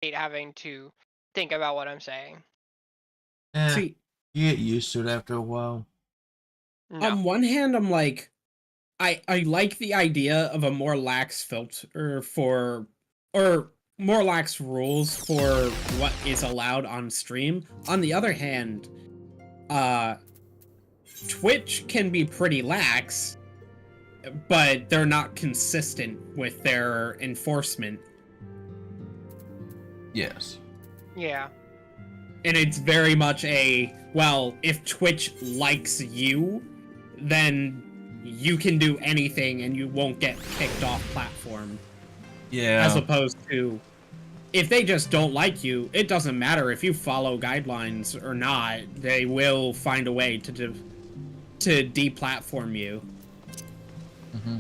having to think about what I'm saying. Yeah, See, you get used to it after a while. No. on one hand, I'm like, I like the idea of a more lax filter for, or more lax rules for what is allowed on stream. On the other hand, uh, Twitch can be pretty lax, but they're not consistent with their enforcement. Yes. Yeah. And it's very much a, well, if Twitch likes you, then you can do anything and you won't get kicked off platform. Yeah. As opposed to, if they just don't like you, it doesn't matter if you follow guidelines or not, they will find a way to deplatform you. Mm-hmm.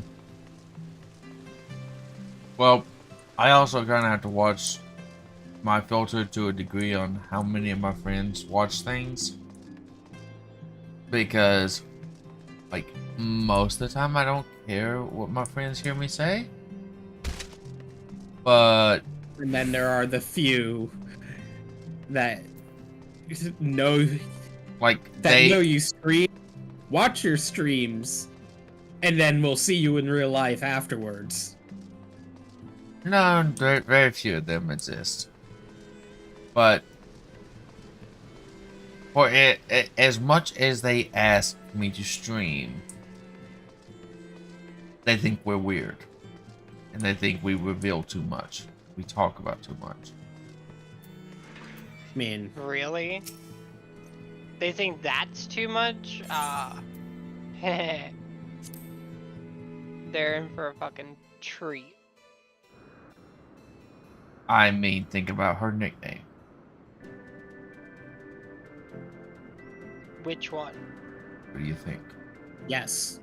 Well, I also kind of have to watch my filter to a degree on how many of my friends watch things. Because, like, most of the time I don't care what my friends hear me say. But... And then there are the few that know, like, that know you stream, watch your streams, and then we'll see you in real life afterwards. No, very few of them exist. But for it, as much as they ask me to stream, they think we're weird. And they think we reveal too much. We talk about too much. I mean... Really? They think that's too much? They're in for a fucking treat. I mean, think about her nickname. Which one? What do you think? Yes.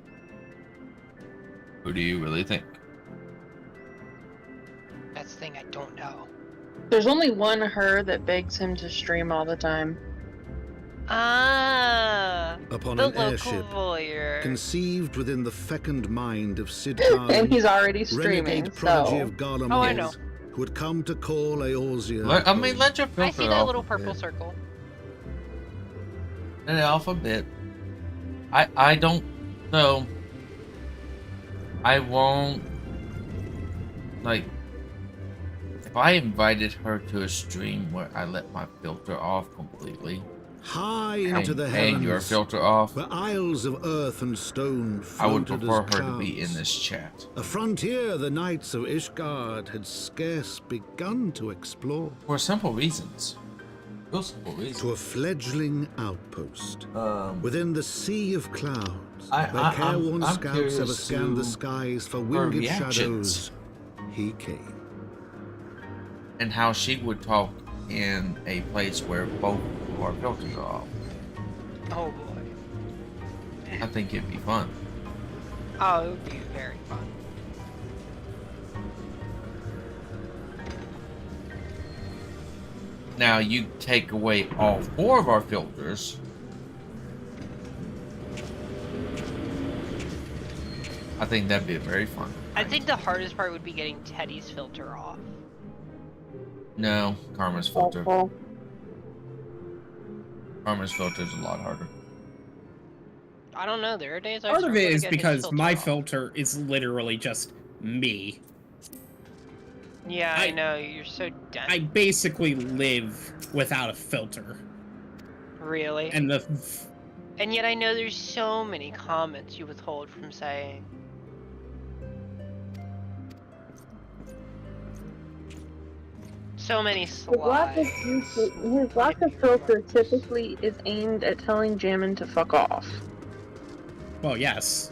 Who do you really think? That's the thing I don't know. There's only one her that begs him to stream all the time. Ah, Upon the an local airship voyeur. conceived within the fecund mind of Sid Khan, And he's already streaming, renegade prodigy so... of Garlemald, Oh, I know. who had come to call Eorzea. I mean, let your filter I see that off little a purple bit. circle. Let it off a bit. I don't... So... I won't... Like... If I invited her to a stream where I let my filter off completely... High into the and heavens, your filter off, where isles of earth and stone I would floated prefer as her to be in clouds. this chat. A frontier the knights of Ishgard had scarce begun to explore. For simple reasons. Real simple To reasons. a fledgling outpost within the sea of clouds, I- where I'm careworn scouts curious ever scanned the to skies for her winged reactions. shadows. He came. And how she would talk in a place where both of our filters are off. Oh boy. I think it'd be fun. Oh, it would be very fun. Now you take away all 4 of our filters. I think that'd be very fun. I think the hardest part would be getting Teddy's filter off. No, Karma's filter. Awful. Karma's filter is a lot harder. I don't know. There are days I Part of struggle it to is get his because my off. filter is literally just me. Yeah, I know. You're so dense. I basically live without a filter. Really? And And yet I know there's so many comments you withhold from saying. So many His lack of slides. his lack of filter typically is aimed at telling Jammin to fuck off. well, yes.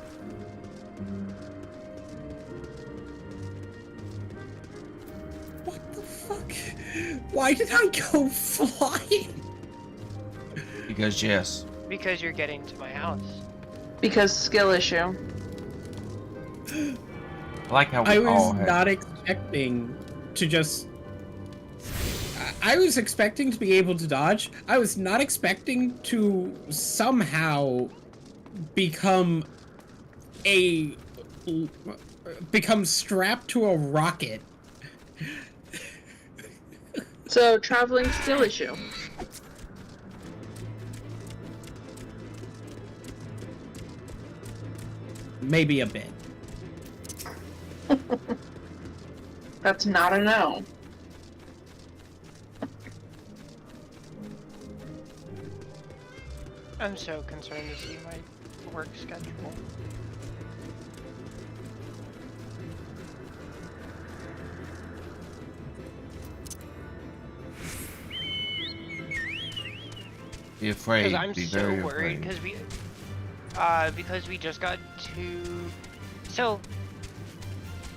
What the fuck? Why did I go flying? Because yes. Because you're getting to my house. Because skill issue. I like how we I all was have... not expecting to just... I was expecting to be able to dodge. I was not expecting to somehow become strapped to a rocket. So, traveling skill issue. Maybe a bit. That's not a no. I'm so concerned to see my work schedule. Be afraid. Because I'm Be so very worried afraid. because we just got to. So,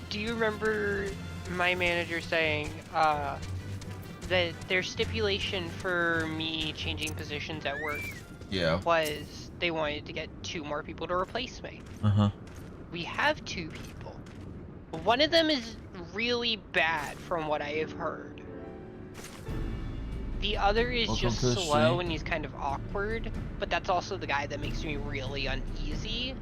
do you remember my manager saying that their stipulation for me changing positions at work Yeah. was they wanted to get 2 more people to replace me? Uh-huh. We have 2 people. One of them is really bad from what I have heard. The other is Welcome just to the slow stream. and he's kind of awkward, but that's also the guy that makes me really uneasy.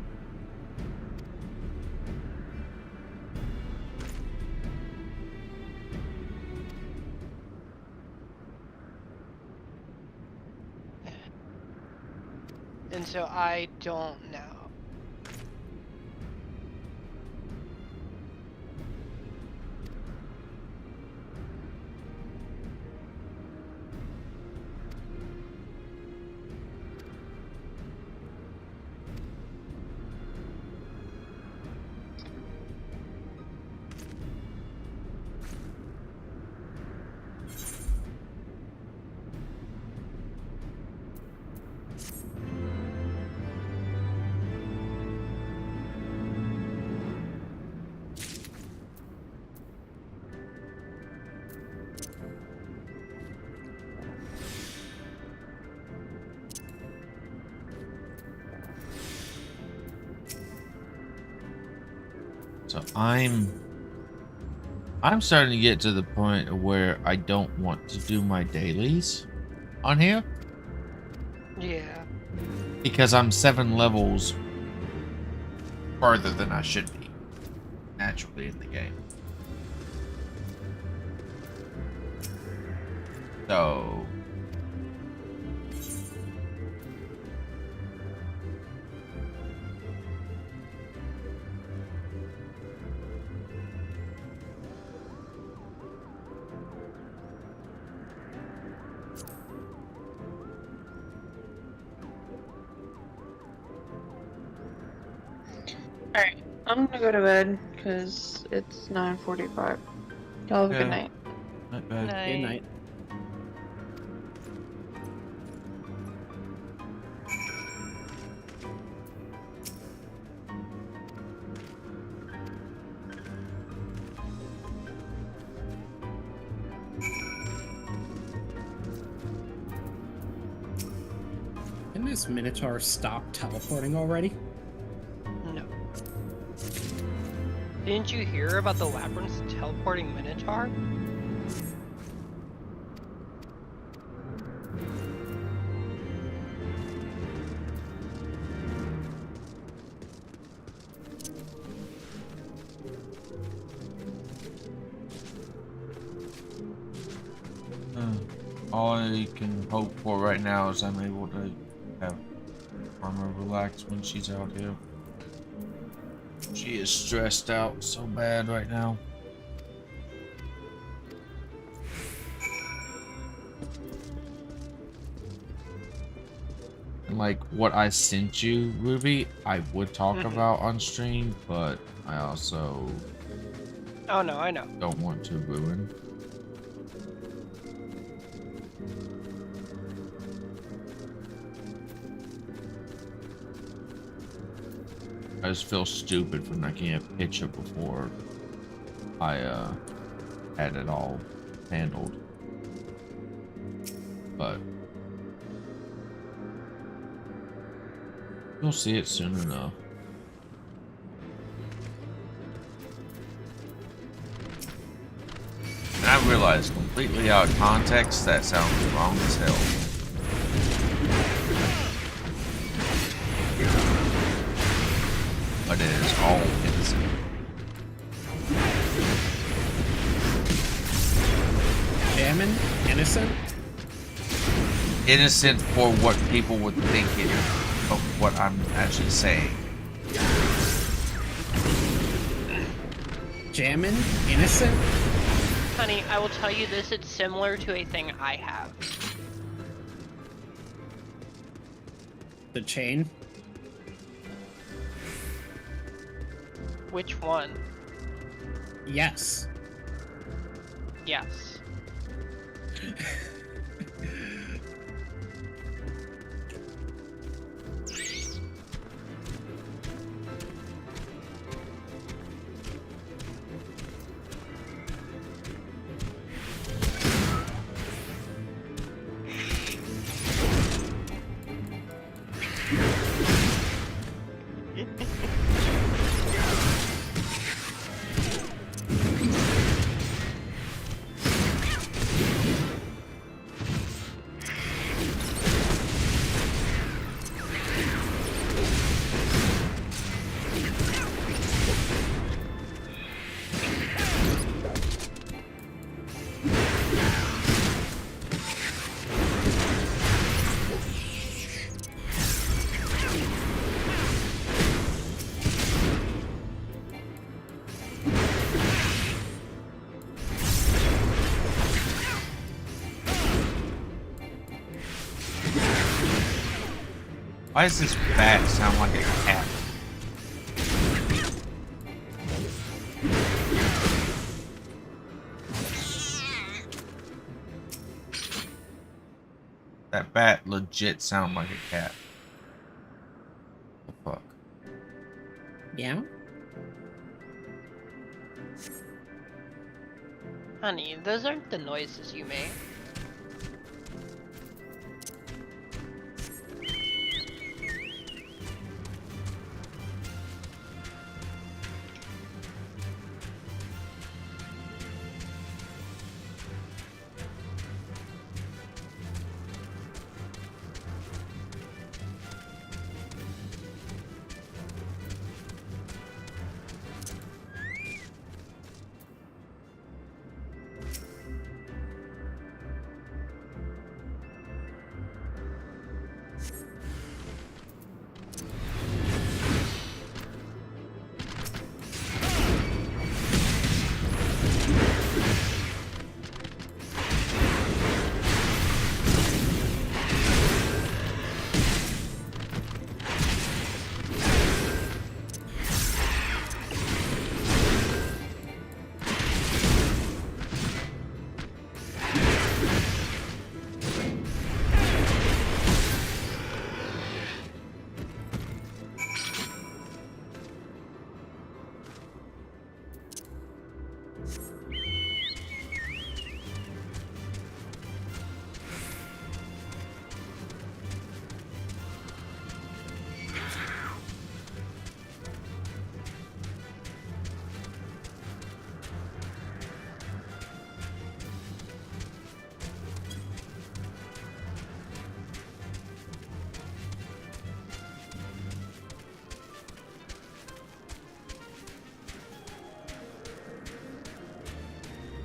And so I don't know. So I'm starting to get to the point of where I don't want to do my dailies on here Yeah. because I'm 7 levels farther than I should be naturally in the game. So Alright, I'm gonna go to bed because it's 9:45. Y'all have a Yeah. good night. not bad. Good night. Can this Minotaur stop teleporting already? No. Didn't you hear about the Labyrinth's teleporting Minotaur? All I can hope for right now is I'm able to have Armor relax when she's out here. She is stressed out so bad right now. And like what I sent you, Ruby, I would talk about on stream, but I also Oh no, I know. don't want to ruin. I just feel stupid for not getting a picture before I had it all handled. But you'll see it soon enough. And I realize completely out of context that sounds wrong as hell. But it is all innocent. Jammin? Innocent? Innocent for what people would think it of what I'm actually saying. Jammin? Innocent? Honey, I will tell you this, it's similar to a thing I have. The chain? Which one? Yes. Yes. Why does this bat sound like a cat? That bat legit sound like a cat. The fuck? Yeah? Honey, those aren't the noises you make.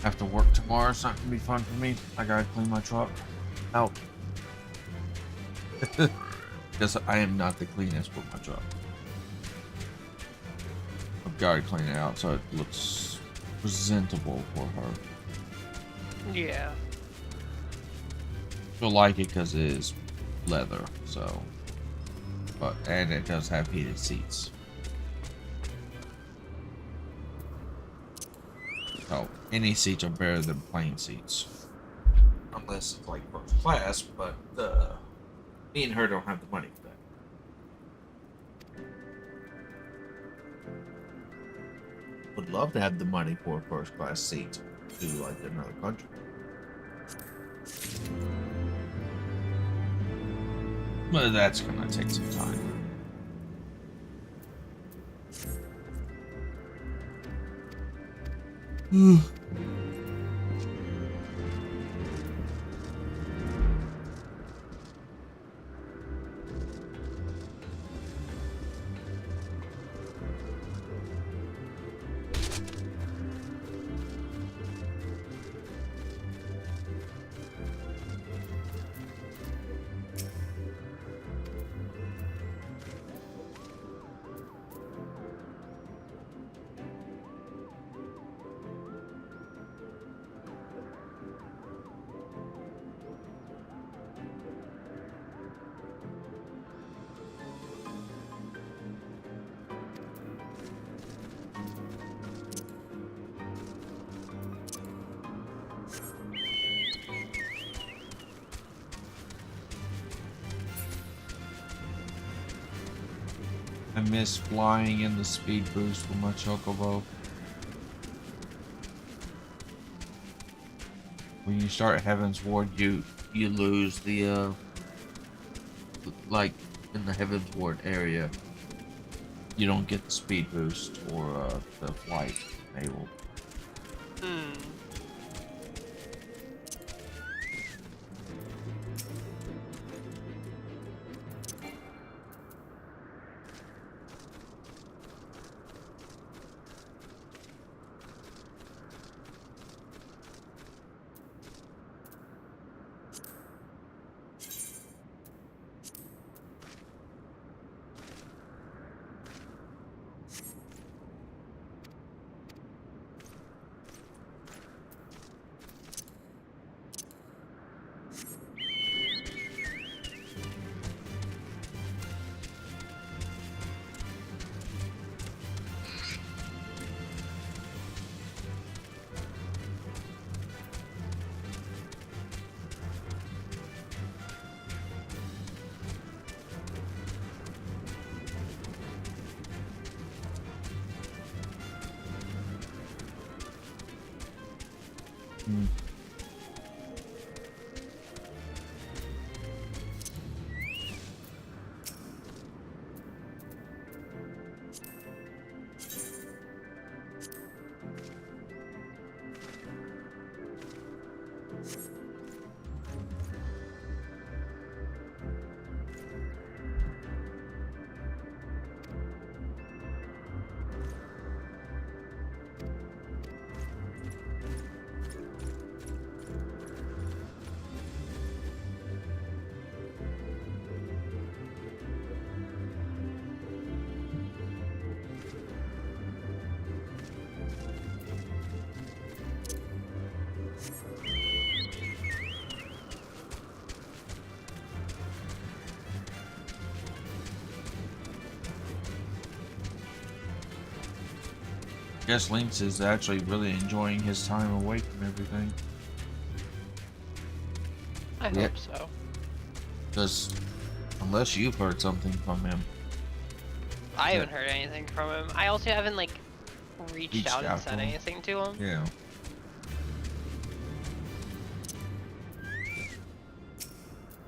After work tomorrow, it's not gonna be fun for me. I gotta clean my truck out. Because I am not the cleanest with my truck. I've gotta clean it out so it looks presentable for her. Yeah. She'll like it because it is leather, so. And it does have heated seats. So any seats are better than plain seats. Unless it's like first class, but me and her don't have the money for that. Would love to have the money for a first class seat to like another country. But that's gonna take some time. I miss flying in the speed boost with my chocobo. When you start Heaven's Ward, you lose the like in the Heaven's Ward area, you don't get the speed boost or the flight enabled. Hmm. Hmm. Guess Lynx is actually really enjoying his time away from everything. I Yeah. hope so. Because unless you've heard something from him, I haven't heard anything from him. I also haven't like reached out and out to said him. anything to him. yeah.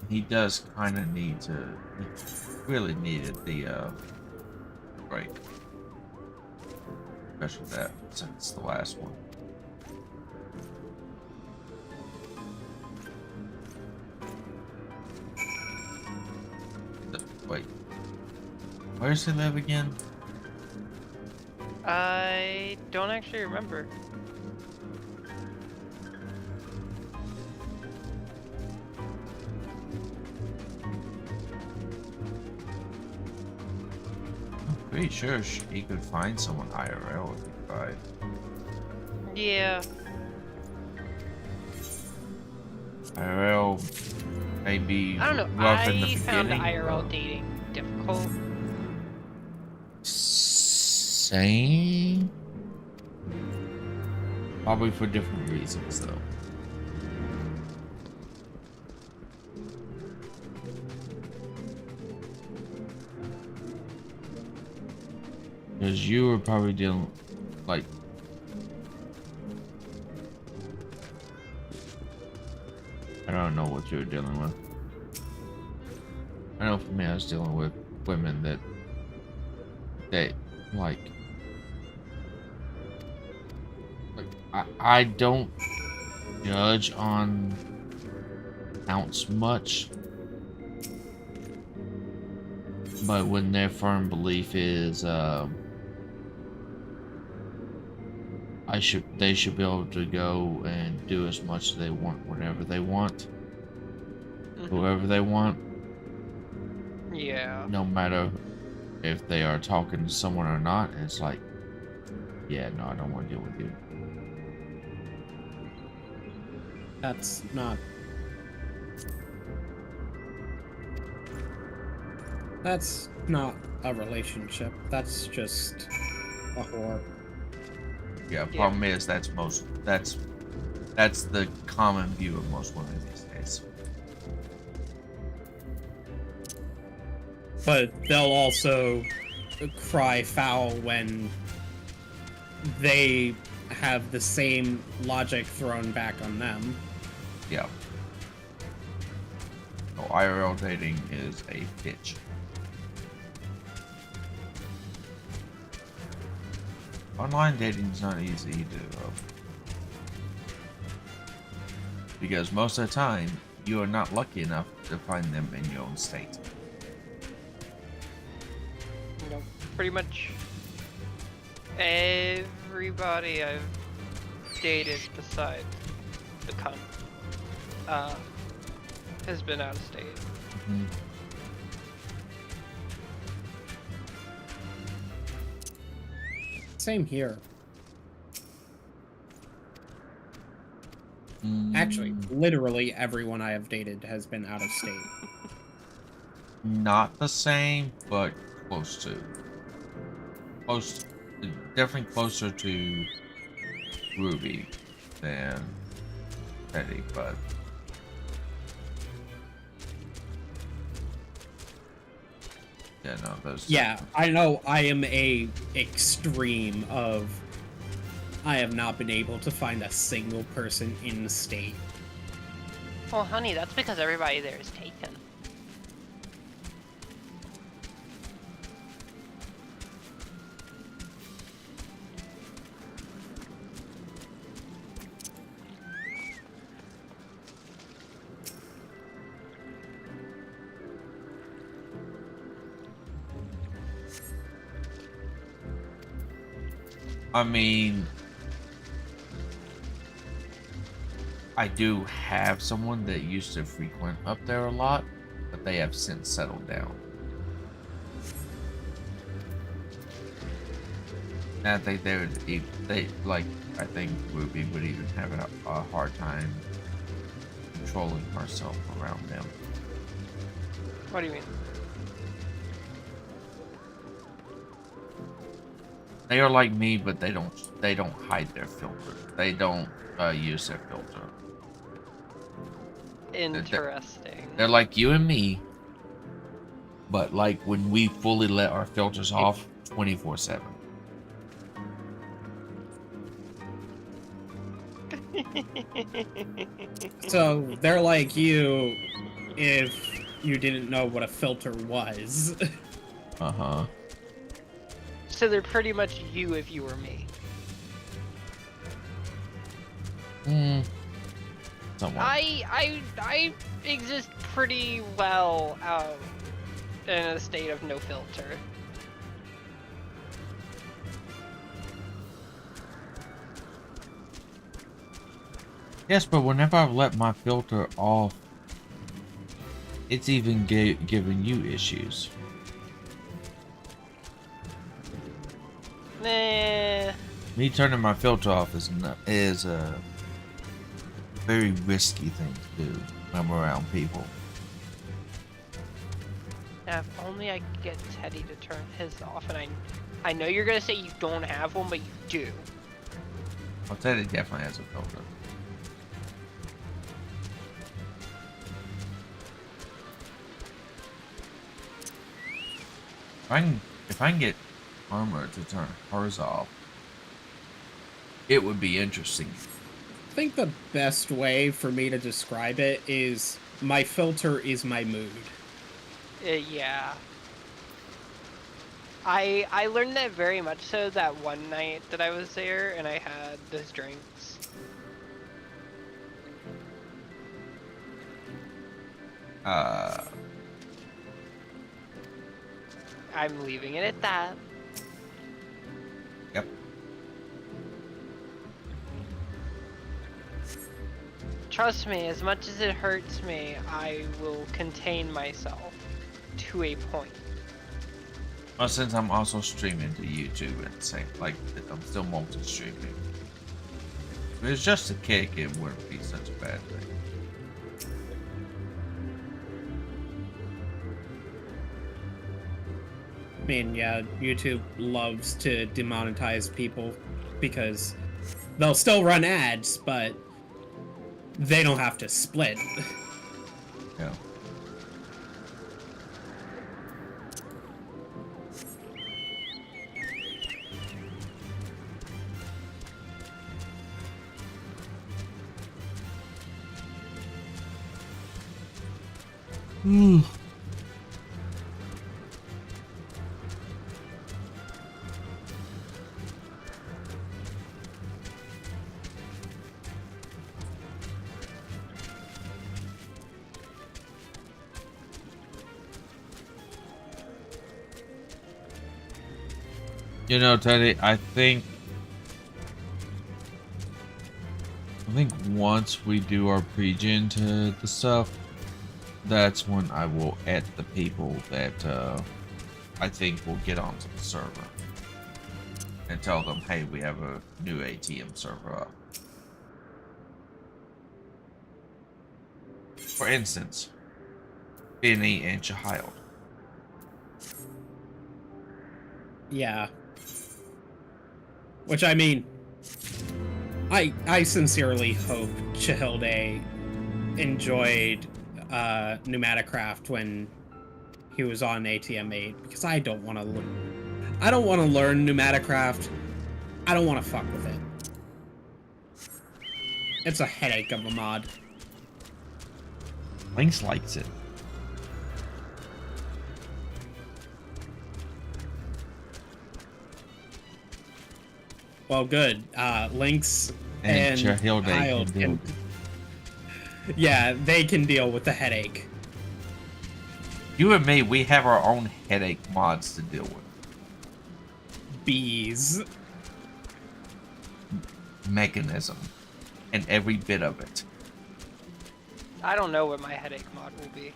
He does kind of need to. He really needed the break, especially that since the last one. Wait, where does he live again? I don't actually remember. I'm pretty sure he could find someone IRL if he tried. Yeah. IRL may be I don't know. rough in the I found beginning. IRL but- dating difficult. Same. Probably for different reasons, though. Because you were probably dealing, like, I don't know what you were dealing with. I know for me, I was dealing with women that like I don't judge on ounce much, but when their firm belief is they should be able to go and do as much as they want, whatever they want, whoever they want, Yeah. no matter if they are talking to someone or not. And it's like, yeah, no, I don't want to deal with you. That's not. That's not a relationship. That's just a whore. Yeah, problem is that's the common view of most women these days. But they'll also cry foul when they have the same logic thrown back on them. Yeah. So IRL dating is a bitch. Online dating is not easy to because most of the time you are not lucky enough to find them in your own state. You know, pretty much everybody I've dated besides the cunt has been out of state. Mm-hmm. Same here. Actually, literally everyone I have dated has been out of state. Not the same, but close to. Close, definitely closer to Ruby than Teddy, but yeah, no, those. Yeah, I know I am a extreme of I have not been able to find a single person in state. Well, honey, that's because everybody there is taken. I mean, I do have someone that used to frequent up there a lot, but they have since settled down. And I think they like. I think Ruby would even have a hard time controlling herself around them. What do you mean? They are like me, but they don't hide their filter. They don't use their filter. Interesting. They're like you and me, but like when we fully let our filters off 24/7. So they're like you if you didn't know what a filter was. Uh-huh. So they're pretty much you if you were me. Somewhat. I exist pretty well out in a state of no filter. Yes, but whenever I've let my filter off, it's even giving you issues. Nah. Me turning my filter off is a very risky thing to do when I'm around people. Now, if only I could get Teddy to turn his off, and I know you're gonna say you don't have one, but you do. I'll tell you, it definitely has a filter. If I can get Armor to turn hers off, it would be interesting. I think the best way for me to describe it is my filter is my mood. Yeah. I learned that very much so that one night that I was there and I had those drinks. I'm leaving it at that. Yep. Trust me, as much as it hurts me, I will contain myself to a point. Well, since I'm also streaming to YouTube at the same, like I'm still multi-streaming. If it's just a kick, it wouldn't be such a bad thing. I mean, yeah, YouTube loves to demonetize people because they'll still run ads, but they don't have to split. Yeah. You know, Teddy, I think once we do our pre-gen to the stuff, that's when I will add the people that I think will get onto the server and tell them, hey, we have a new ATM server up. For instance, Benny and Child. Yeah. Which, I mean, I sincerely hope Chihilde enjoyed Pneumaticraft when he was on ATM 8, because I don't want to learn. I don't want to learn Pneumaticraft. I don't want to fuck with it. It's a headache of a mod. Lynx likes it. Well, good. Lynx And and Chihilde Child can deal. yeah, they can deal with the headache. You and me, we have our own headache mods to deal with. Bees. Mechanism. And every bit of it. I don't know what my headache mod will be.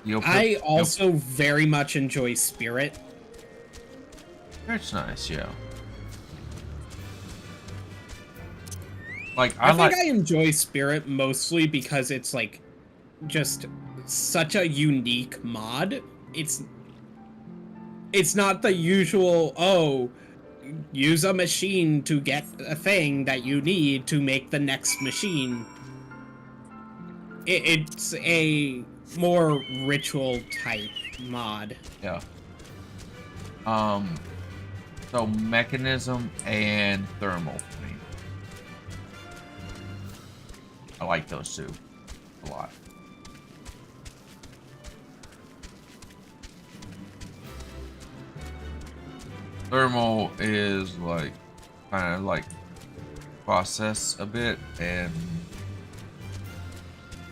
I also very much enjoy Spirit. That's nice, yeah. Like I like think I enjoy Spirit mostly because it's like just such a unique mod. It's not the usual, oh, use a machine to get a thing that you need to make the next machine. It's a more ritual type mod. yeah. So mechanism and thermal for me. I like those two a lot. Thermal is like kind of like process a bit and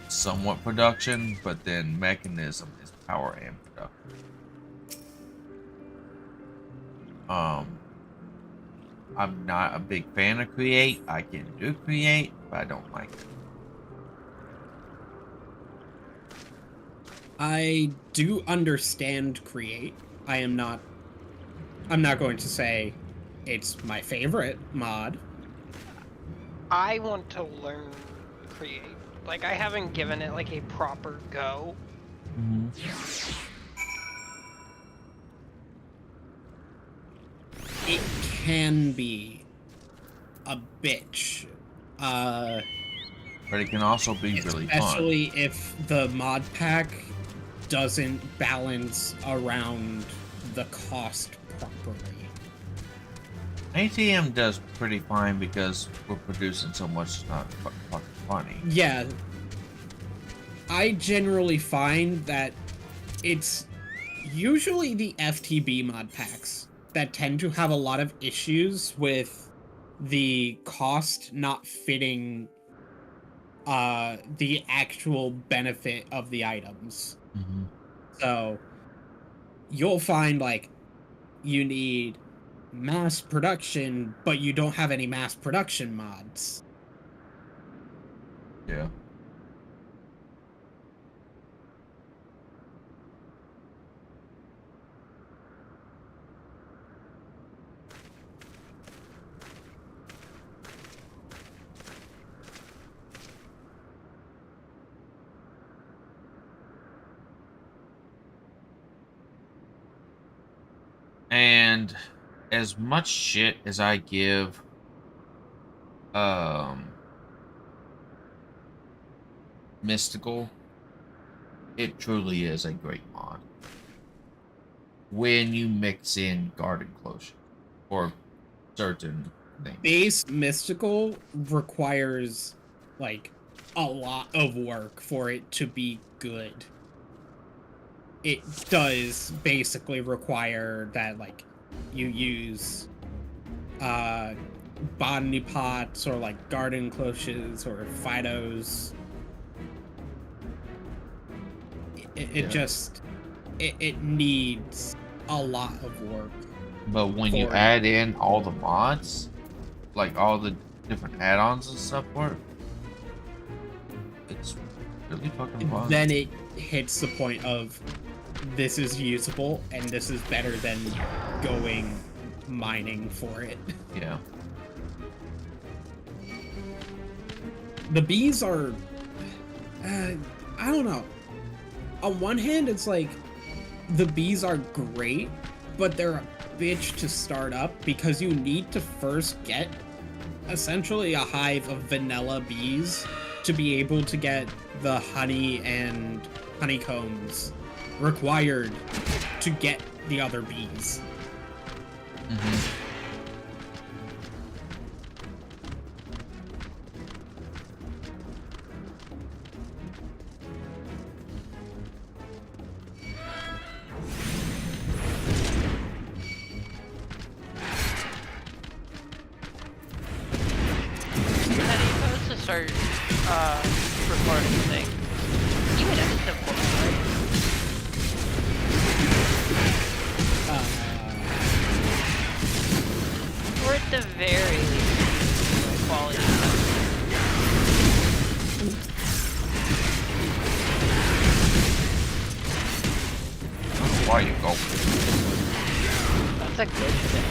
somewhat production, but then mechanism is power and production. I'm not a big fan of create. I can do create, but I don't like it. I do understand create. I'm not going to say it's my favorite mod. I want to learn create. Like, I haven't given it like a proper go. It can be a bitch. But it can also be really fun. Especially if the mod pack doesn't balance around the cost properly. ATM does pretty fine because we're producing so much it's not fucking funny. Yeah. I generally find that it's usually the FTB mod packs that tend to have a lot of issues with the cost not fitting the actual benefit of the items. Mm-hmm. So you'll find like you need mass production, but you don't have any mass production mods. Yeah. And as much shit as I give Mystical, it truly is a great mod. When you mix in guard enclosure or certain things. Base Mystical requires like a lot of work for it to be good. It does basically require that, like, you use botany pots or like garden cloches or phytos. It needs a lot of work. But when you For- add in all the mods, like all the different add-ons and stuff for it, it's really fucking fun. Then it hits the point of this is usable and this is better than going mining for it. Yeah. The bees are I don't know. On one hand, it's like the bees are great, but they're a bitch to start up because you need to first get essentially a hive of vanilla bees to be able to get the honey and honeycombs required to get the other bees. Mm-hmm. How do you supposed to start recording things? You would edit them for me, right? Or at the very least, quality stuff. Why you go? That's a good thing.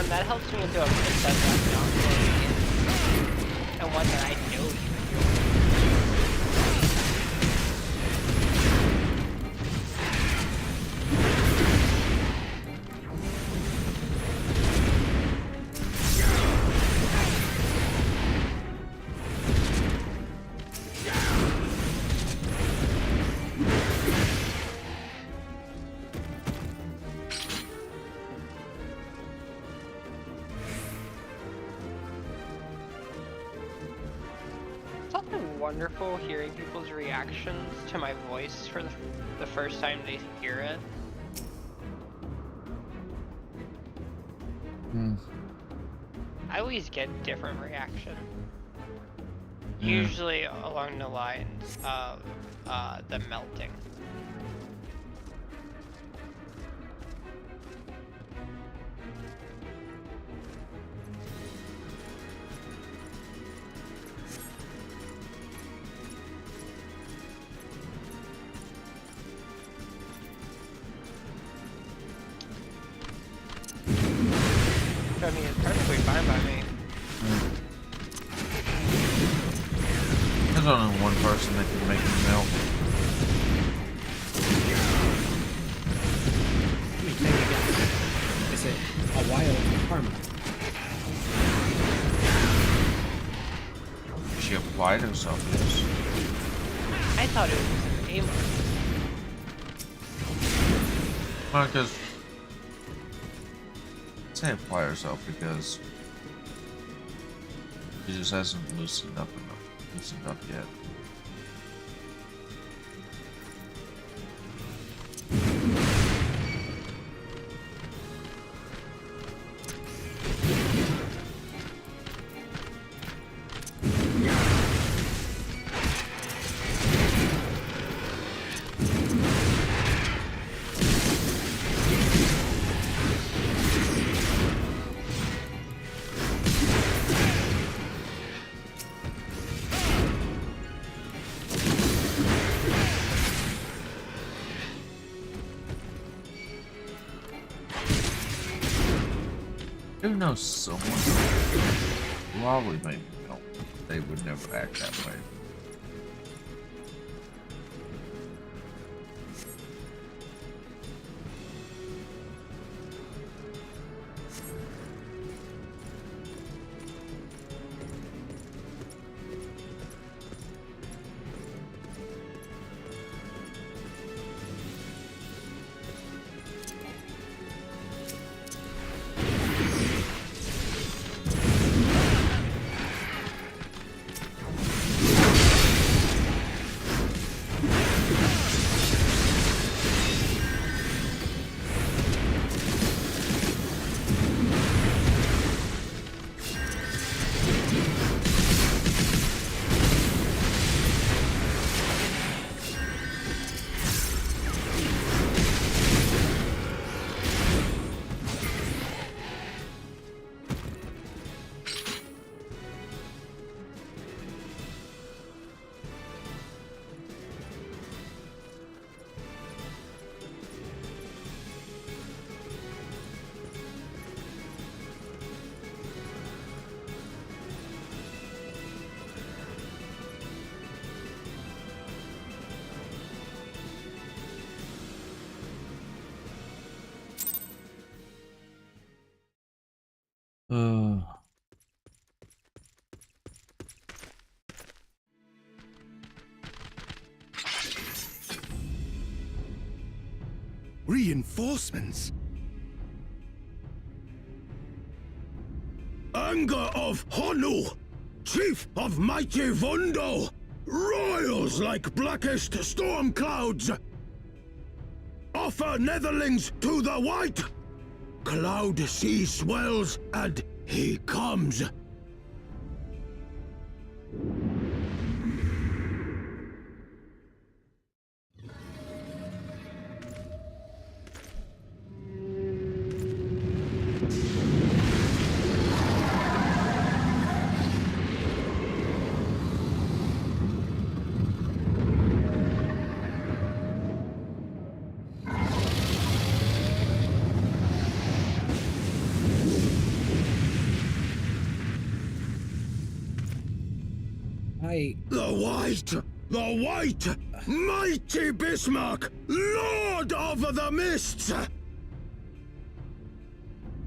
That helps me into a princess I'm not playing, and one that I know you enjoy. Wonderful hearing people's reactions to my voice for the first time they hear it. I always get different reaction. Usually along the lines of the melting. I mean, it's perfectly fine by me. There's only one person that can make it melt. Let me take a guess. Is it a wild karma? She applied herself to this. I thought it was a Well, because say apply herself because she just hasn't loosened up yet. Who knows someone who probably made me know they would never act that way. Uh, Reinforcements? Anger of Honu, chief of mighty Vondo, royals like blackest storm clouds. Offer netherlings to the white. Cloud sea swells, and he comes. The White! Mighty Bismarck! Lord of the Mists!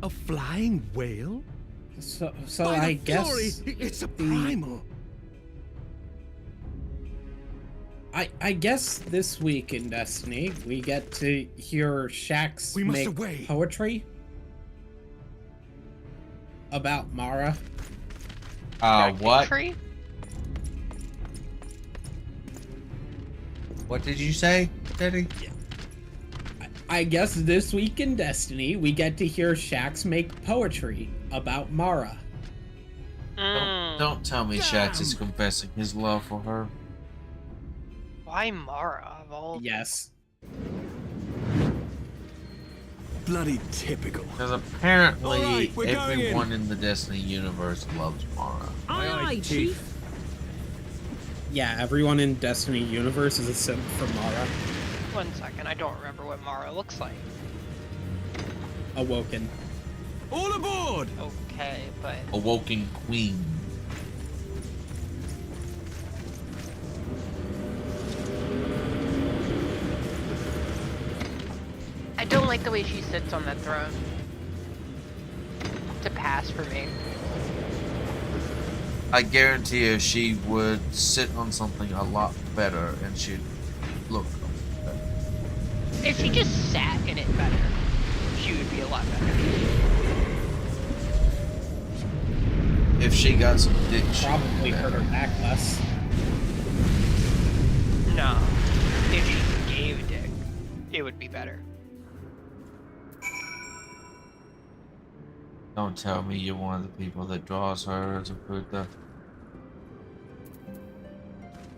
A flying whale? So By I the guess glory, it's a primal. I guess this week in Destiny we get to hear Shax We must make away. poetry about Mara. what? Tree? What did you say, Teddy? I guess this week in Destiny we get to hear Shax make poetry about Mara. Don't tell me Shax is Damn. confessing his love for her. Why Mara of all? Yes. Bloody typical. Because apparently All right, we're going everyone in the Destiny universe loves Mara. Aye, Chief. Yeah, everyone in Destiny universe is a simp for Mara. 1 second, I don't remember what Mara looks like. Awoken. All aboard! Okay, but Awoken Queen. I don't like the way she sits on that throne. To pass for me. I guarantee you she would sit on something a lot better and she'd look better. If she just sat in it better, she would be a lot better. If she got some dick, she'd Probably be hurt better. her back less. No. If she gave a dick, it would be better. Don't tell me you're one of the people that draws her as a Buddha.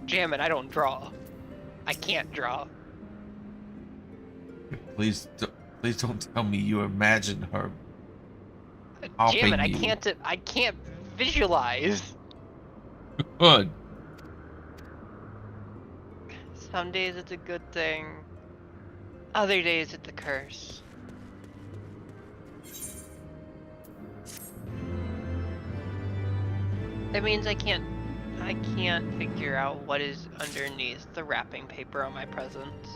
Jammin', I don't draw. I can't draw. Please don't tell me you imagined her. Helping Jammin', you. I can't visualize. Good. Some days it's a good thing. Other days it's a curse. That means I can't figure out what is underneath the wrapping paper on my presents.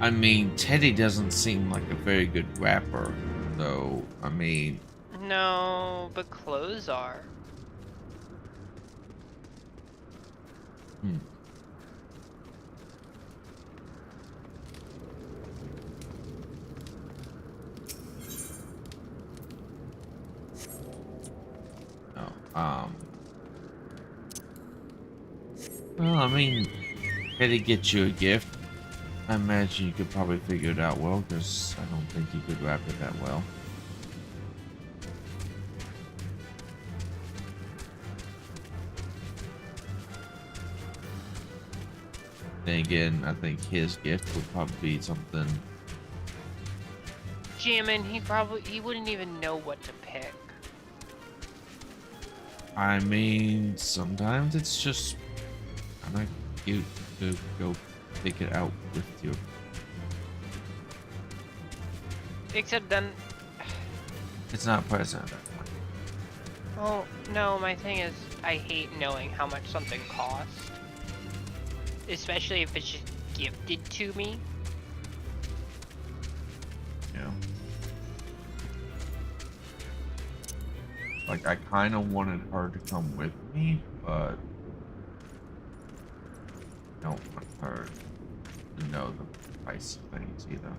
I mean, Teddy doesn't seem like a very good rapper, though. I mean, No, but clothes are. no. Well, I mean, Teddy gets you a gift. I imagine you could probably figure it out well, because I don't think you could rap it that well. Then again, I think his gift would probably be something. Jammin', he wouldn't even know what to pick. I mean, sometimes it's just kind of cute to go pick it out with your. Except then, It's not present at that point. well, no, my thing is, I hate knowing how much something costs. Especially if it's just gifted to me. Yeah. Like, I kind of wanted her to come with me, but I don't want her to know the price of things either.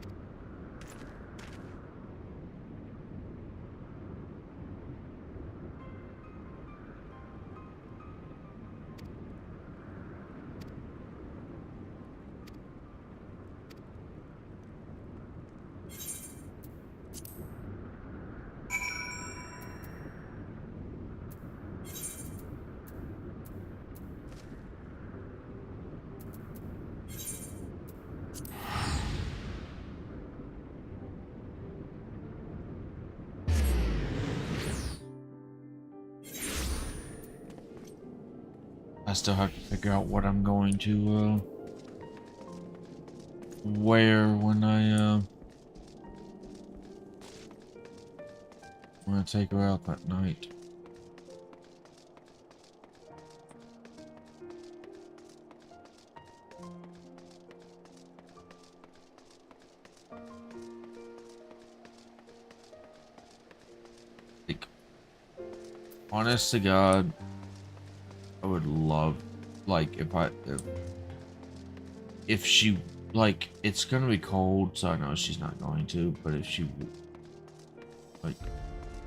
I still have to figure out what I'm going to wear when I take her out that night. Like, honest to God, I would love, like, if she, like, it's gonna be cold, so I know she's not going to, but if she, like, if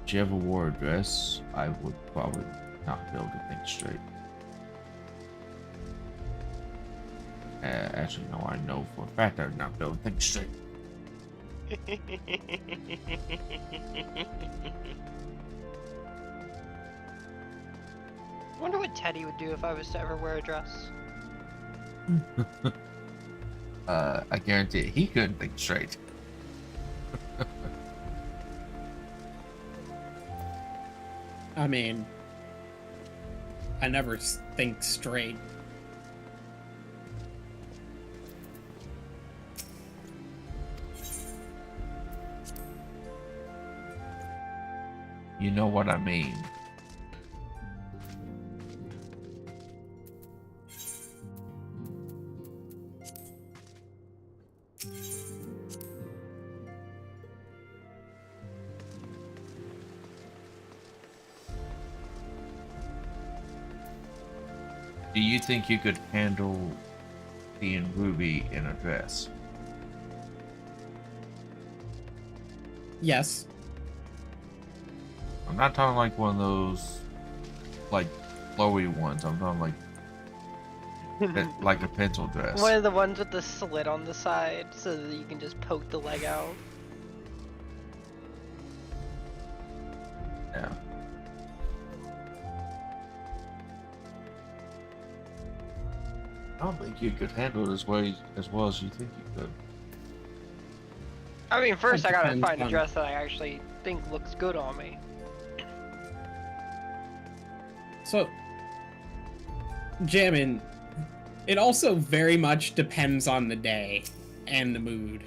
she ever wore a dress, I would probably not be able to think straight. Actually, no, I know for a fact I would not be able to think straight. Wonder what Teddy would do if I was to ever wear a dress. I guarantee he couldn't think straight. I mean, I never think straight. You know what I mean. Do you think you could handle being Ruby in a dress? Yes. I'm not talking like one of those, like, flowy ones. I'm talking like a pencil dress. One of the ones with the slit on the side so that you can just poke the leg out. Yeah. I don't think you could handle it as well as you think you could. I mean, first It I gotta depends find a on- dress that I actually think looks good on me. So, Jammin, it also very much depends on the day and the mood.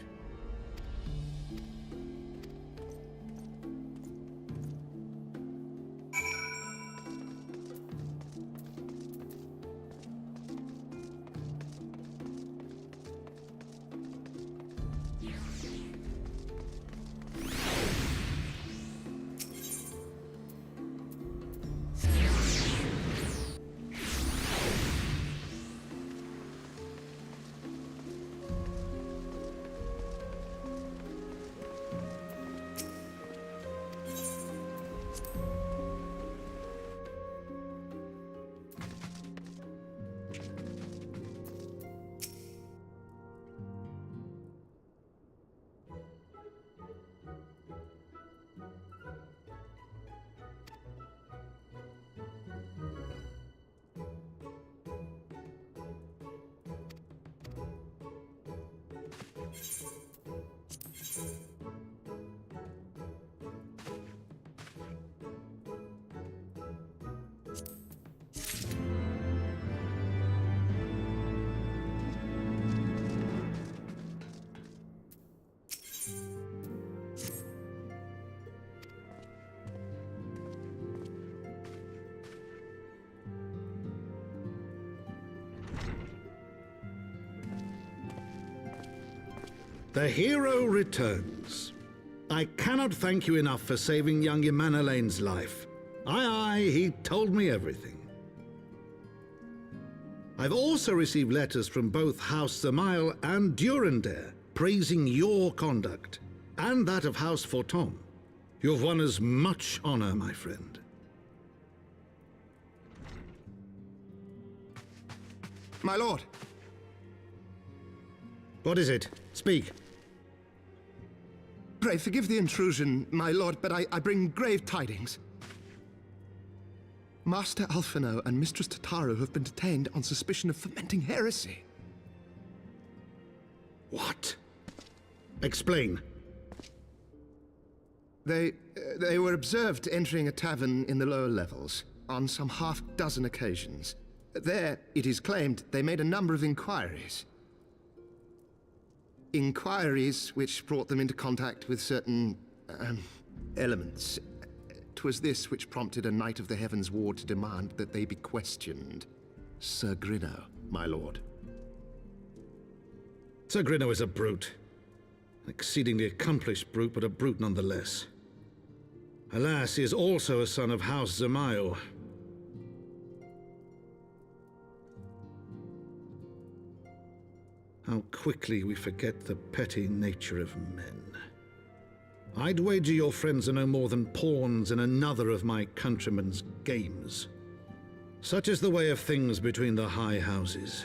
The hero returns. I cannot thank you enough for saving young Imanalane's life. Aye, he told me everything. I've also received letters from both House Zamail and Durandare praising your conduct, and that of House Fortom. You've won us much honor, my friend. My lord. What is it? Speak. Pray forgive the intrusion, my lord, but I bring grave tidings. Master Alphino and Mistress Tataru have been detained on suspicion of fomenting heresy. What? Explain. They were observed entering a tavern in the lower levels on some half-dozen occasions. There, it is claimed, they made a number of inquiries. Inquiries which brought them into contact with certain, elements. 'Twas this which prompted a Knight of the Heavens Ward to demand that they be questioned. Sir Grinno, my lord. Sir Grinno is a brute. An exceedingly accomplished brute, but a brute nonetheless. Alas, he is also a son of House Zamail. How quickly we forget the petty nature of men. I'd wager your friends are no more than pawns in another of my countrymen's games. Such is the way of things between the high houses.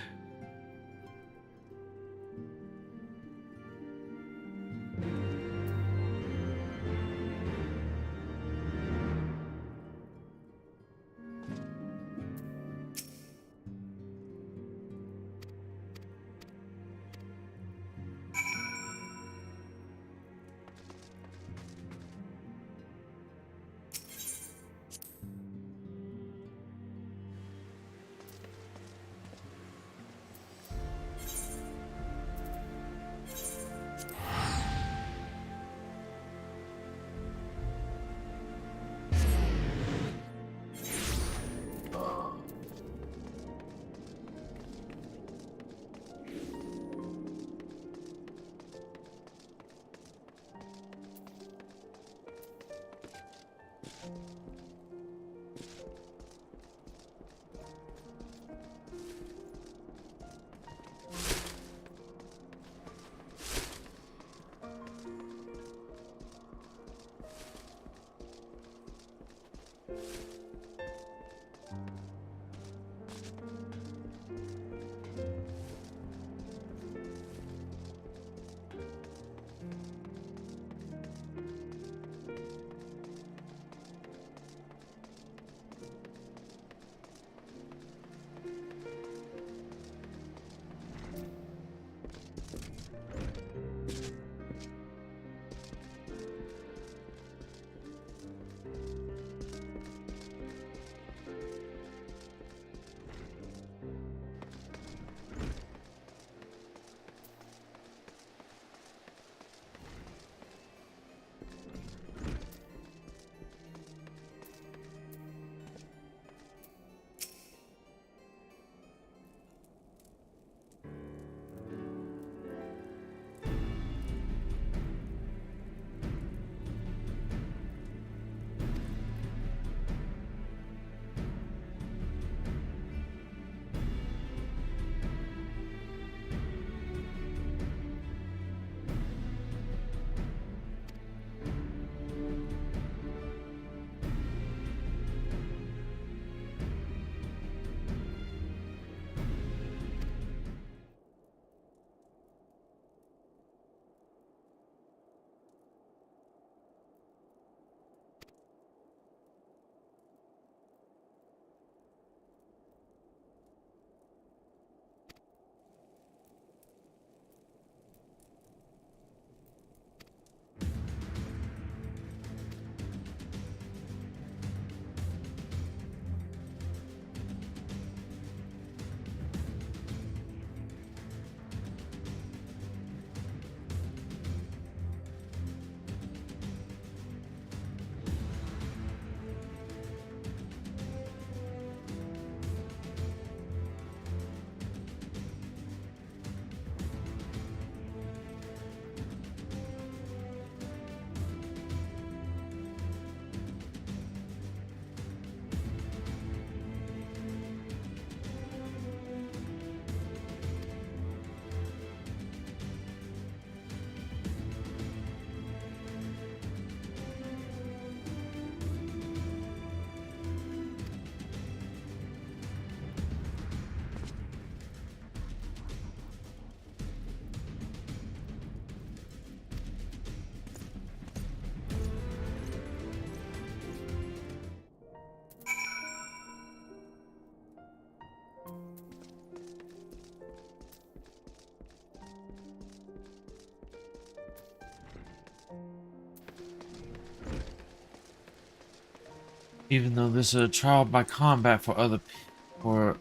Even though this is a trial by combat for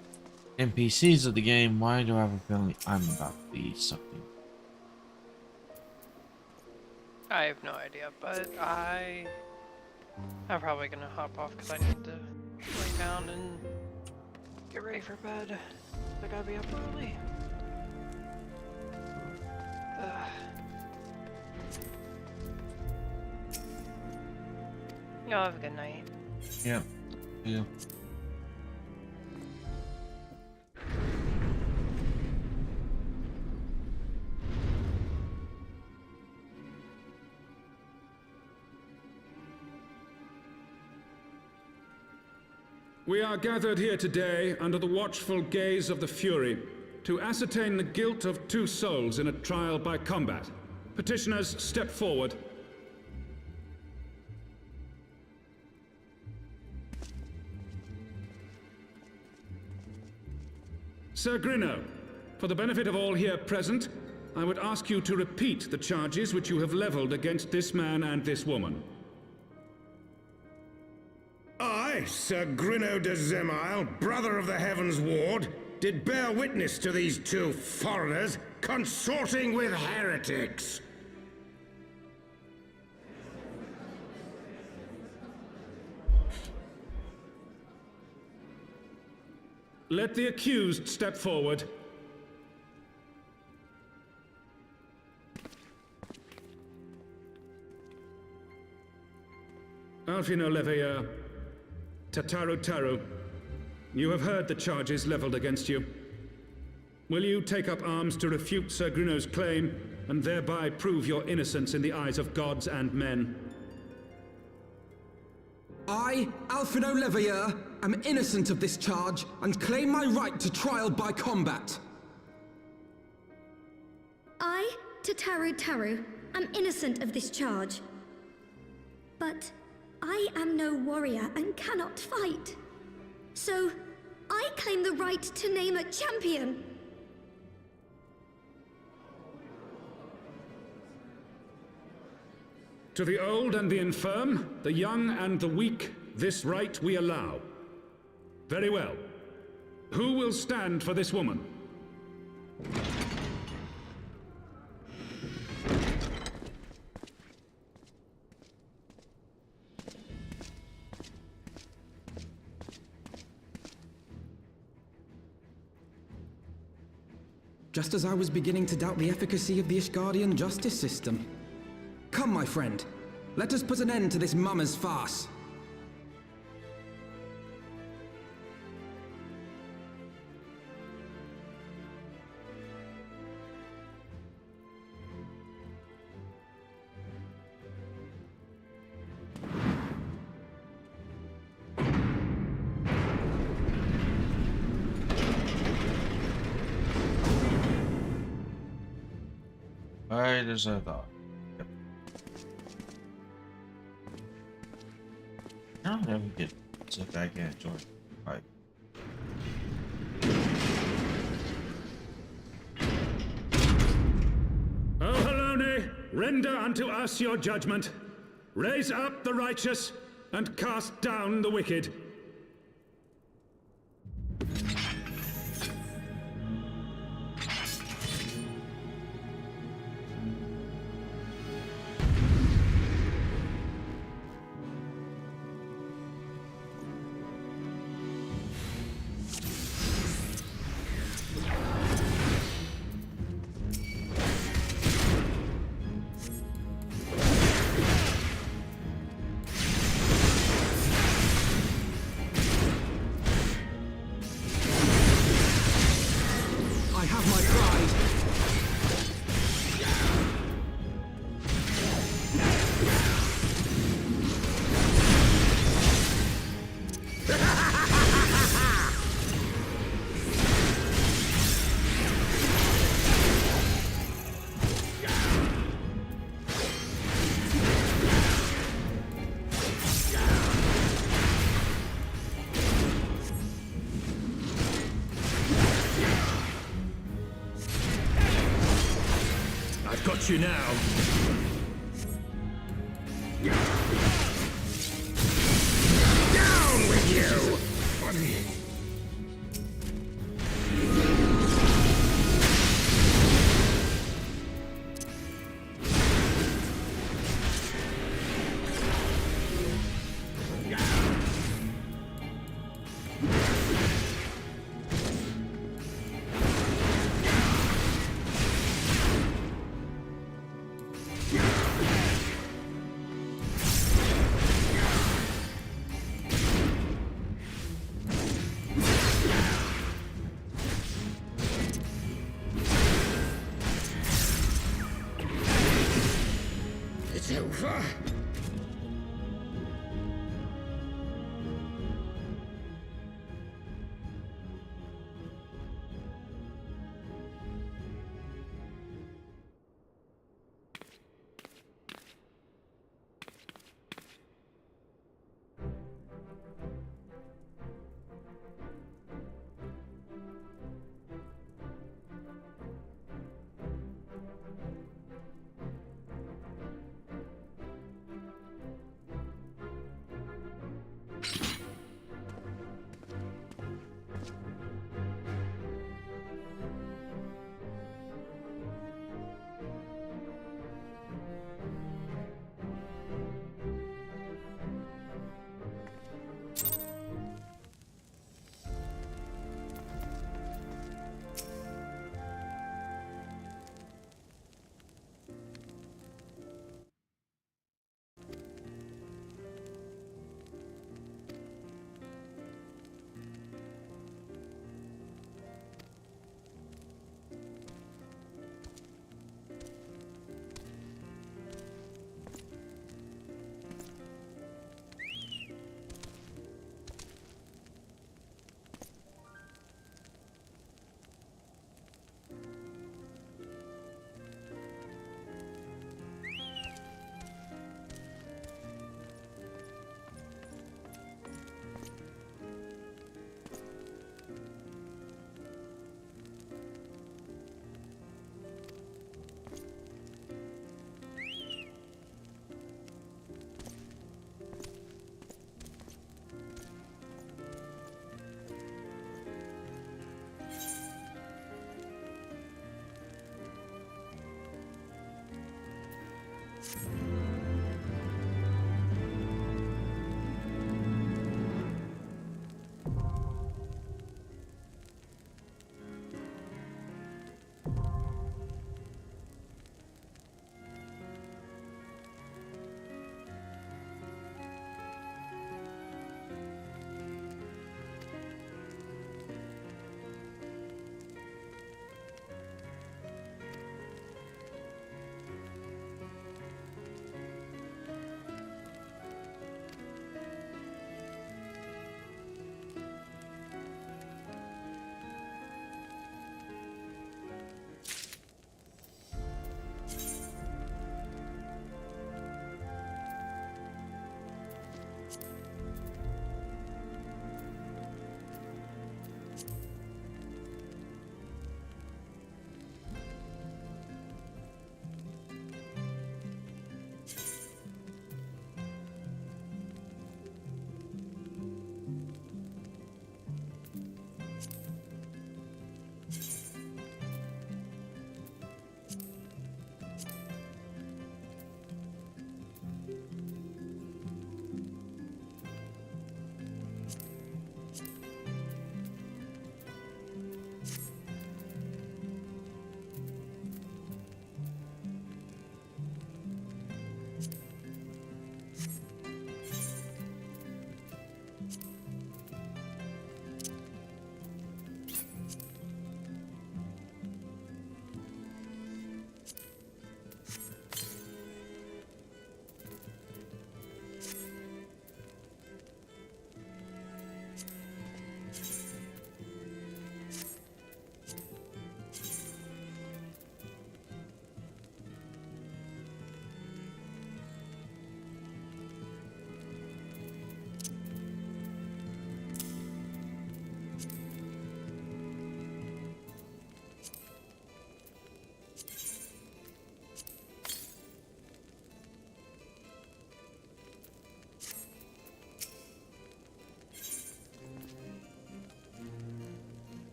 NPCs of the game, why do I have a feeling I'm about to be something? I have no idea, but I'm probably gonna hop off because I need to lay down and get ready for bed. I gotta be up early. Ugh. Y'all have a good night. Yeah. Yeah. We are gathered here today under the watchful gaze of the Fury to ascertain the guilt of 2 souls in a trial by combat. Petitioners, step forward. Sir Grinno, for the benefit of all here present, I would ask you to repeat the charges which you have leveled against this man and this woman. I, Sir Grinno de Zemile, brother of the Heavens Ward, did bear witness to these 2 foreigners consorting with heretics. Let the accused step forward. Alfino Leveilleur, Tataru, you have heard the charges leveled against you. Will you take up arms to refute Sir Grinno's claim, and thereby prove your innocence in the eyes of gods and men? I, Alfino Leveilleur, am innocent of this charge, and claim my right to trial by combat. I, Tataru, am innocent of this charge. But I am no warrior and cannot fight. So, I claim the right to name a champion. To the old and the infirm, the young and the weak, this right we allow. Very well. Who will stand for this woman? Just as I was beginning to doubt the efficacy of the Ishgardian justice system. Come, my friend. Let us put an end to this mummer's farce. Right as I thought. Yep. I don't ever get sick. I can't enjoy it. Right. O Halone, render unto us your judgment. Raise up the righteous and cast down the wicked. I have my pride. I've got you now. Down! It's over.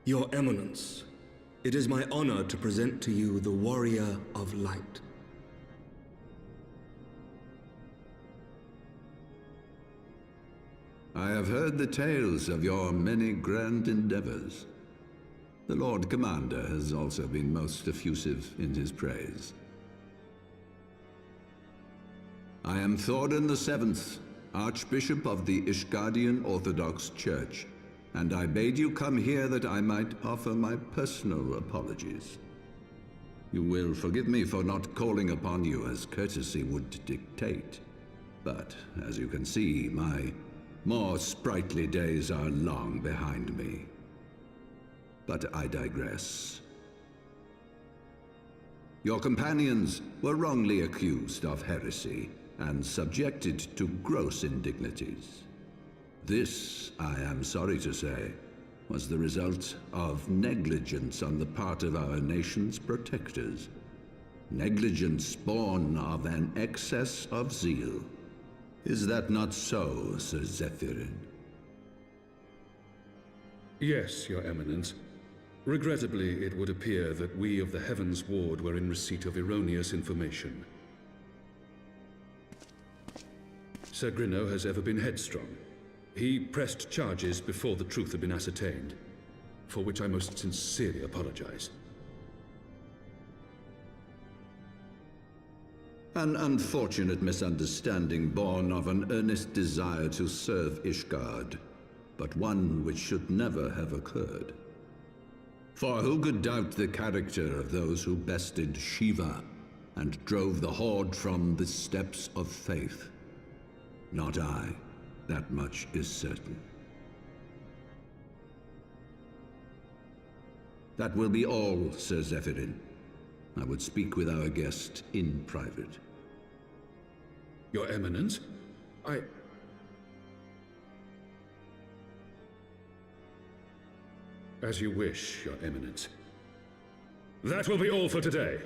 Your Eminence, it is my honor to present to you the Warrior of Light. I have heard the tales of your many grand endeavors. The Lord Commander has also been most effusive in his praise. I am Thordan VII, Archbishop of the Ishgardian Orthodox Church, and I bade you come here that I might offer my personal apologies. You will forgive me for not calling upon you as courtesy would dictate, but as you can see, my more sprightly days are long behind me. But I digress. Your companions were wrongly accused of heresy and subjected to gross indignities. This, I am sorry to say, was the result of negligence on the part of our nation's protectors. Negligence born of an excess of zeal. Is that not so, Sir Zephyrin? Yes, Your Eminence. Regrettably, it would appear that we of the Heavens Ward were in receipt of erroneous information. Sir Grinno has ever been headstrong. He pressed charges before the truth had been ascertained, for which I most sincerely apologize. An unfortunate misunderstanding born of an earnest desire to serve Ishgard, but one which should never have occurred. For who could doubt the character of those who bested Shiva and drove the Horde from the steps of faith? Not I. That much is certain. That will be all, Sir Zephyrin. I would speak with our guest in private. Your Eminence, As you wish, Your Eminence. That will be all for today.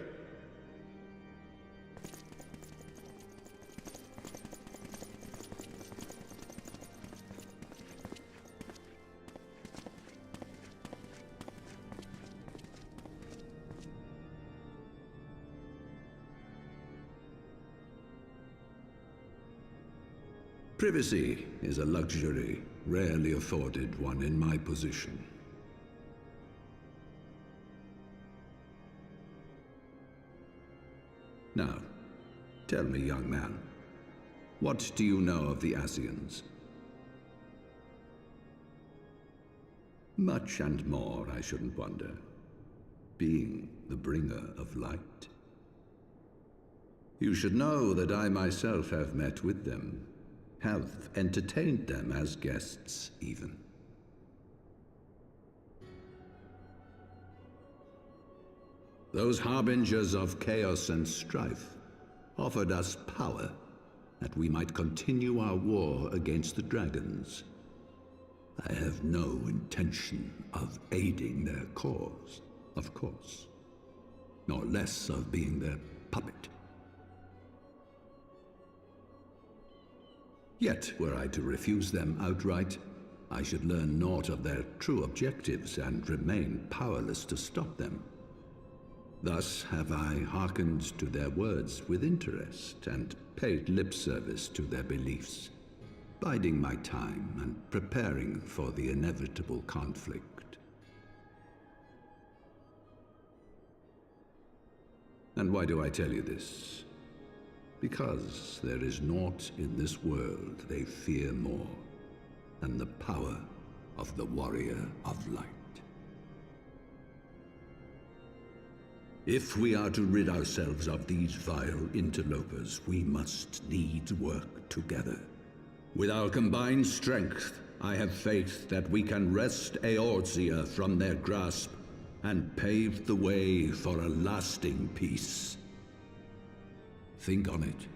Privacy is a luxury rarely afforded one in my position. Now, tell me, young man, what do you know of the Asians? Much and more, I shouldn't wonder, being the bringer of light. You should know that I myself have met with them, have entertained them as guests, even. Those harbingers of chaos and strife offered us power that we might continue our war against the dragons. I have no intention of aiding their cause, of course, nor less of being their puppet. Yet, were I to refuse them outright, I should learn naught of their true objectives and remain powerless to stop them. Thus have I hearkened to their words with interest and paid lip service to their beliefs, biding my time and preparing for the inevitable conflict. And why do I tell you this? Because there is naught in this world they fear more than the power of the Warrior of Light. If we are to rid ourselves of these vile interlopers, we must needs work together. With our combined strength, I have faith that we can wrest Eorzea from their grasp and pave the way for a lasting peace. Think on it.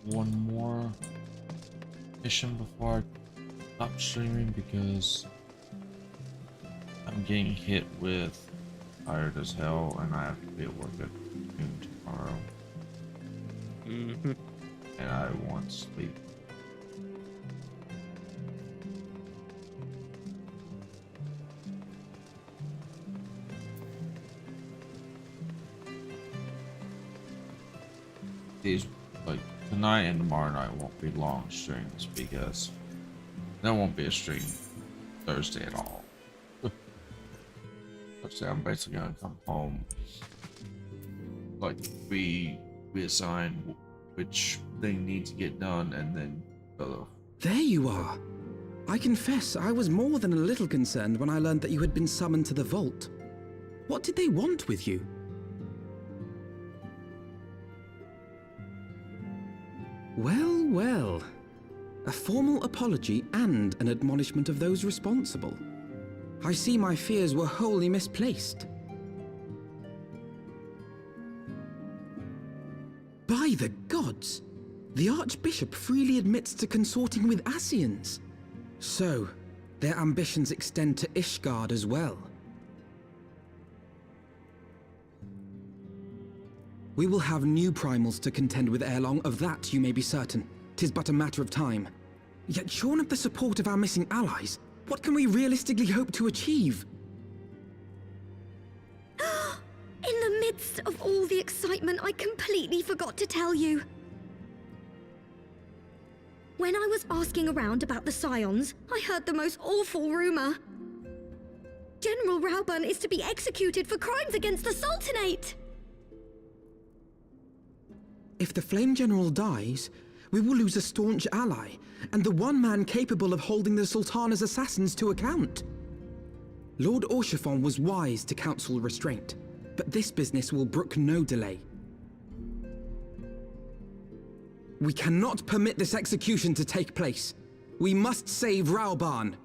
One more. mission before I stop streaming because I'm getting hit with tired as hell and I have to be at work at noon tomorrow. Mm-hmm. And I want sleep. These, like, tonight and tomorrow night won't be long streams because there won't be a stream Thursday at all. Thursday I'm basically gonna come home, like, we assign which thing needs to get done and then There you are. I confess I was more than a little concerned when I learned that you had been summoned to the vault. What did they want with you? Well, well. A formal apology and an admonishment of those responsible. I see my fears were wholly misplaced. By the gods! The Archbishop freely admits to consorting with Ascians. So, their ambitions extend to Ishgard as well. We will have new primals to contend with ere long, of that you may be certain. 'Tis but a matter of time. Yet shorn of the support of our missing allies, what can we realistically hope to achieve? In the midst of all the excitement, I completely forgot to tell you. When I was asking around about the Scions, I heard the most awful rumor. General Rauburn is to be executed for crimes against the Sultanate! If the Flame General dies, we will lose a staunch ally, and the one man capable of holding the Sultana's assassins to account. Lord Orchiphon was wise to counsel restraint, but this business will brook no delay. We cannot permit this execution to take place. We must save Rauburn.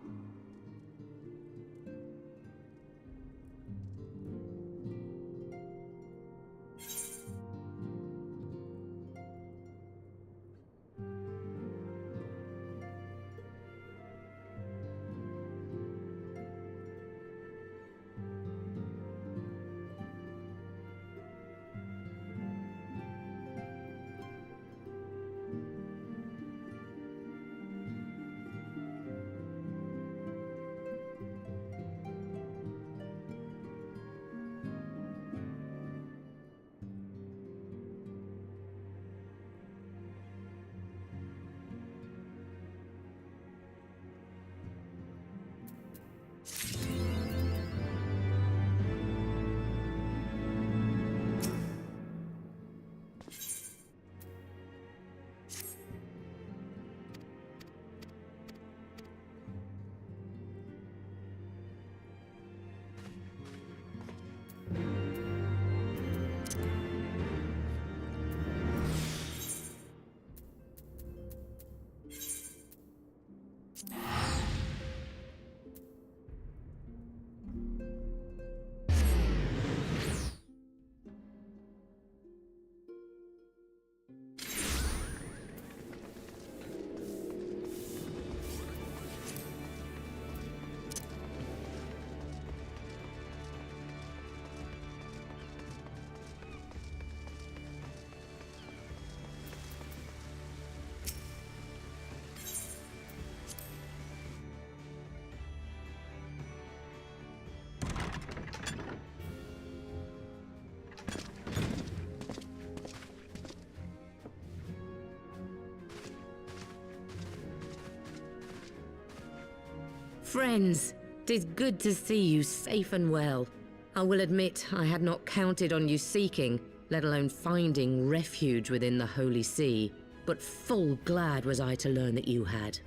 Friends, 'tis good to see you safe and well. I will admit I had not counted on you seeking, let alone finding refuge within the Holy See, but full glad was I to learn that you had.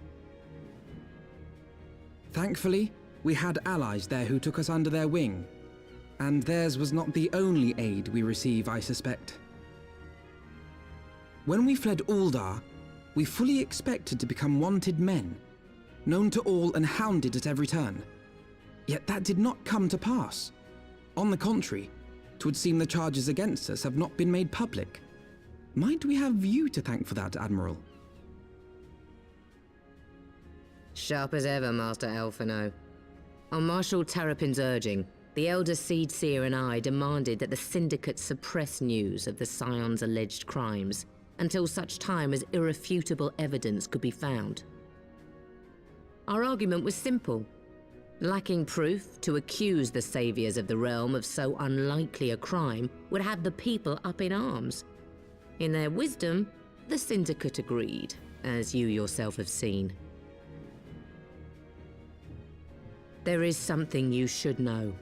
Thankfully, we had allies there who took us under their wing. And theirs was not the only aid we receive, I suspect. When we fled Uldar, we fully expected to become wanted men, known to all and hounded at every turn. Yet that did not come to pass. On the contrary, 'twould seem the charges against us have not been made public. Might we have you to thank for that, Admiral? Sharp as ever, Master Elfino. On Marshal Terrapin's urging, the Elder Seed Seer and I demanded that the Syndicate suppress news of the Scion's alleged crimes until such time as irrefutable evidence could be found. Our argument was simple. Lacking proof, to accuse the saviors of the realm of so unlikely a crime would have the people up in arms. In their wisdom, the Syndicate agreed, as you yourself have seen. There is something you should know.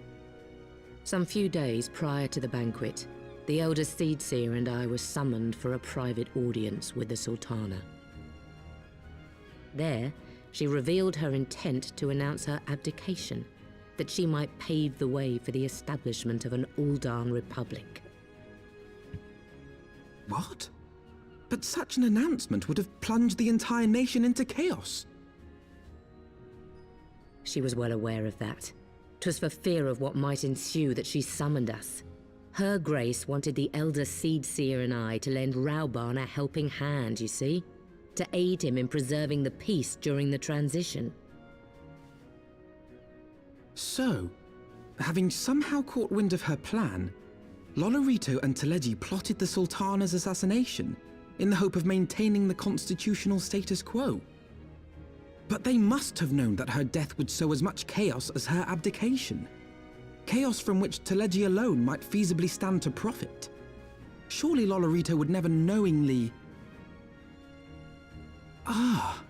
Some few days prior to the banquet, the Elder Seedseer and I were summoned for a private audience with the Sultana. There, she revealed her intent to announce her abdication, that she might pave the way for the establishment of an Uldan Republic. What? But such an announcement would have plunged the entire nation into chaos. She was well aware of that. 'Twas for fear of what might ensue that she summoned us. Her Grace wanted the Elder Seedseer and I to lend Rauban a helping hand, you see? To aid him in preserving the peace during the transition. So, having somehow caught wind of her plan, Lolorito and Teleji plotted the Sultana's assassination in the hope of maintaining the constitutional status quo. But they must have known that her death would sow as much chaos as her abdication. Chaos from which Teleji alone might feasibly stand to profit. Surely Lolorito would never knowingly... Ah,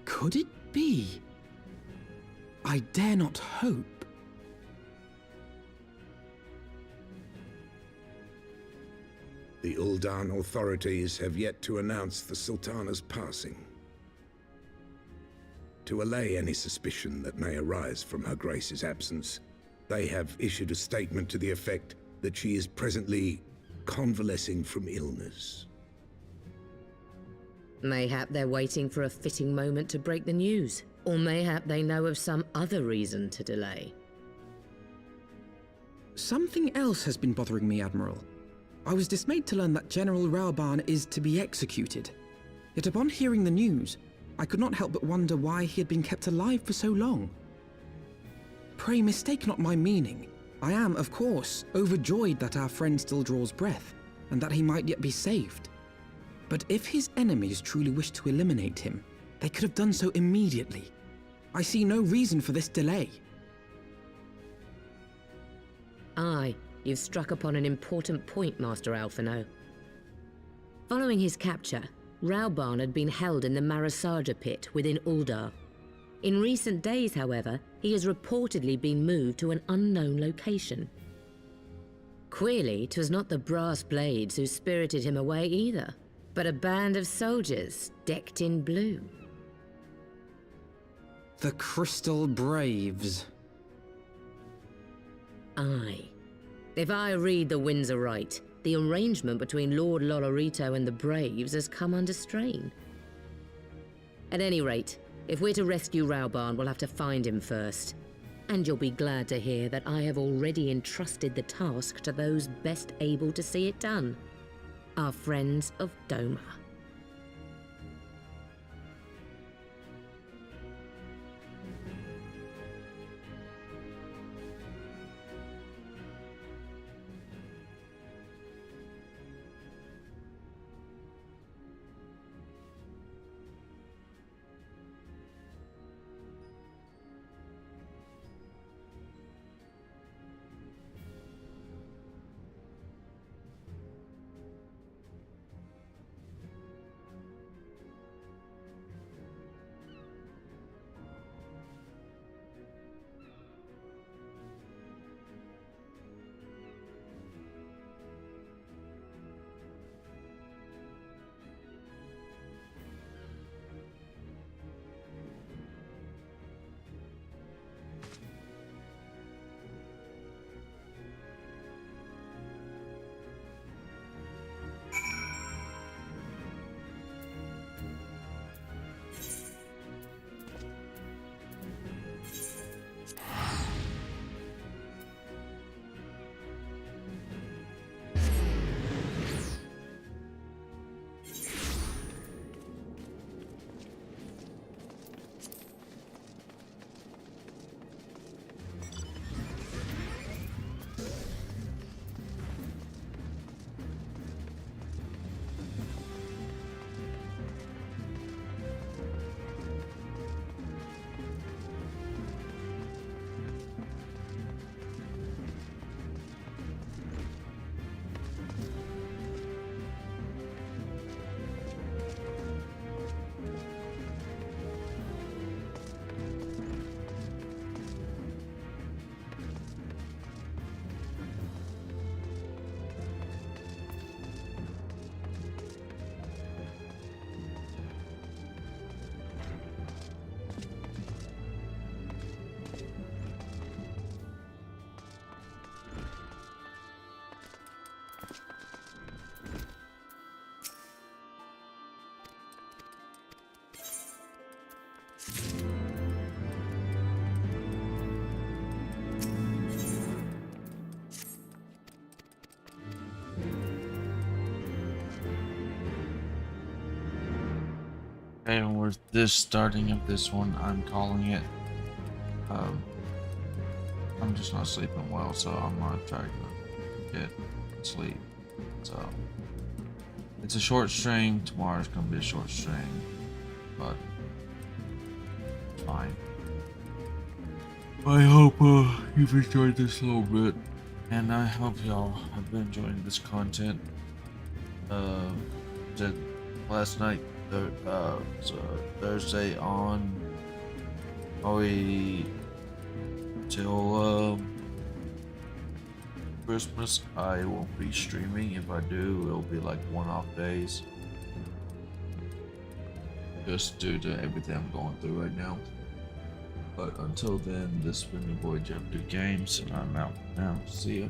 could it be? I dare not hope. The Uldan authorities have yet to announce the Sultana's passing. To allay any suspicion that may arise from Her Grace's absence, they have issued a statement to the effect that she is presently convalescing from illness. Mayhap they're waiting for a fitting moment to break the news, or mayhap they know of some other reason to delay. Something else has been bothering me, Admiral. I was dismayed to learn that General Rauban is to be executed. Yet upon hearing the news, I could not help but wonder why he had been kept alive for so long. Pray mistake not my meaning. I am, of course, overjoyed that our friend still draws breath, and that he might yet be saved. But if his enemies truly wished to eliminate him, they could have done so immediately. I see no reason for this delay. Aye, you've struck upon an important point, Master Alphino. Following his capture, Rauban had been held in the Marasaja pit within Uldar. In recent days, however, he has reportedly been moved to an unknown location. Queerly, 'twas not the brass blades who spirited him away either, but a band of soldiers decked in blue. The Crystal Braves. Aye. If I read the winds aright, the arrangement between Lord Lolorito and the Braves has come under strain. At any rate, if we're to rescue Rauban, we'll have to find him first. And you'll be glad to hear that I have already entrusted the task to those best able to see it done. Our friends of Doma. And with this starting of this one, I'm calling it. I'm just not sleeping well, so I'm gonna try to get sleep. So it's a short stream. Tomorrow's gonna be a short stream, but it's fine. I hope you've enjoyed this a little bit, and I hope y'all have been enjoying this content. Last night, so Thursday on, probably till Christmas, I won't be streaming. If I do, it'll be like one-off days, just due to everything I'm going through right now. But until then, this has been your boy Jeff2Games, and I'm out now. See ya.